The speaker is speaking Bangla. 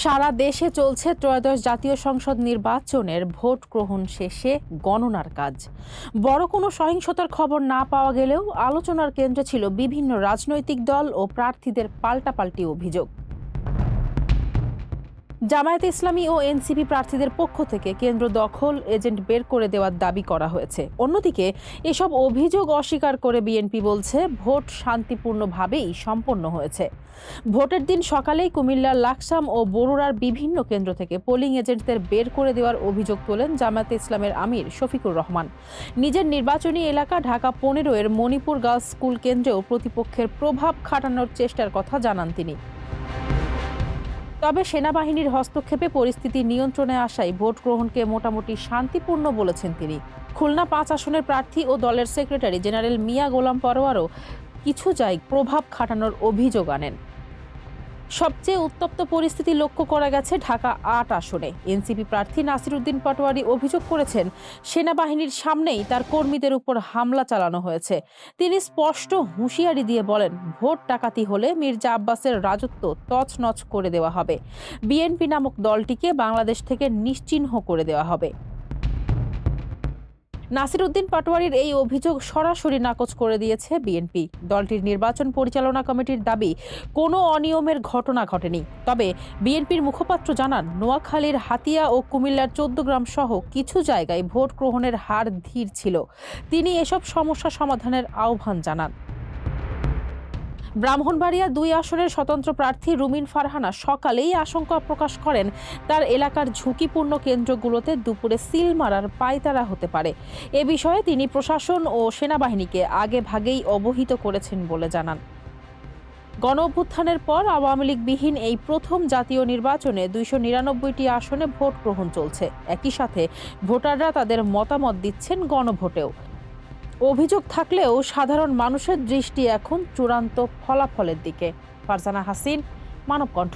সারা দেশে চলছে ত্রয়োদশ জাতীয় সংসদ নির্বাচনের ভোট গ্রহণ শেষে গণনার কাজ। বড় কোনো সহিংসতার খবর না পাওয়া গেলেও আলোচনার কেন্দ্রে ছিল বিভিন্ন রাজনৈতিক দল ও প্রার্থীদের পাল্টাপাল্টি অভিযোগ। জামায়াতে ইসলামী ও এনসিপি প্রার্থীদের পক্ষ থেকে কেন্দ্র দখল, এজেন্ট বের করে দেওয়ার দাবি করা হয়েছে। অন্যদিকে এসব অভিযোগ অস্বীকার করে বিএনপি বলছে ভোট শান্তিপূর্ণভাবেই সম্পন্ন হয়েছে। ভোটের দিন সকালেই কুমিল্লার লাকসাম ও বরুড়ার বিভিন্ন কেন্দ্র থেকে পোলিং এজেন্টদের বের করে দেওয়ার অভিযোগ তোলেন জামায়াতে ইসলামের আমির শফিকুর রহমান। নিজের নির্বাচনী এলাকা ঢাকা 15-এর মণিপুর গার্লস স্কুল কেন্দ্রেও প্রতিপক্ষের প্রভাব খাটানোর চেষ্টার কথা জানান তিনি। তবে সেনাবাহিনীর হস্তক্ষেপে পরিস্থিতি নিয়ন্ত্রণে আসায় ভোট গ্রহণকে মোটামুটি শান্তিপূর্ণ বলেছেন তিনি। খুলনা 5 আসনের প্রার্থী ও দলের সেক্রেটারি জেনারেল মিয়া গোলাম পরোয়ারও কিছু জায়গায় প্রভাব খাটানোর অভিযোগ আনেন। সবচেয়ে উত্তপ্ত পরিস্থিতি লক্ষ্য করা গেছে ঢাকা 8 আসনে। এনসিপি প্রার্থী নাসির উদ্দিন পাটোয়ারি অভিযোগ করেছেন, সেনাবাহিনীর সামনেই তার কর্মীদের উপর হামলা চালানো হয়েছে। তিনি স্পষ্ট হুঁশিয়ারি দিয়ে বলেন, ভোট ডাকাতি হলে মির্জা আব্বাসের রাজত্ব তছনছ করে দেওয়া হবে। বিএনপি নামক দলটিকে বাংলাদেশ থেকে নিশ্চিহ্ন করে দেওয়া হবে। নাসির উদ্দিন পাটোয়ারির এই অভিযোগ সরাসরি নাকচ করে দিয়েছে বিএনপি। দলটির নির্বাচন পরিচালনা কমিটির দাবি, কোনো অনিয়মের ঘটনা ঘটেনি। তবে বিএনপির মুখপাত্র জানান, নোয়াখালীর হাতিয়া ও কুমিল্লার 14 গ্রাম সহ কিছু জায়গায় ভোট গ্রহণের হার ধীর ছিল। তিনি এসব সমস্যা সমাধানের আহ্বান জানান। ব্রাহ্মণবাড়িয়া 2 আসনের স্বতন্ত্র প্রার্থী রুমিন ফারহানা সকালেই আশঙ্কা প্রকাশ করেন, তার এলাকার ঝুঁকিপূর্ণ কেন্দ্রগুলোতে দুপুরে সিল মারার পায়তারা হতে পারে। এ বিষয়ে তিনি প্রশাসন ও সেনাবাহিনীকে আগে ভাগেই অবহিত করেছেন বলে জানান। গণঅভ্যুত্থানের পর আওয়ামী লীগবিহীন এই প্রথম জাতীয় নির্বাচনে 299টি আসনে ভোট গ্রহণ চলছে। একই সাথে ভোটাররা তাদের মতামত দিচ্ছেন গণভোটেও। অভিযোগ থাকলেও সাধারণ মানুষের দৃষ্টি এখন চূড়ান্ত ফলাফলের দিকে। ফারজানা হাসিন, মানবকণ্ঠ।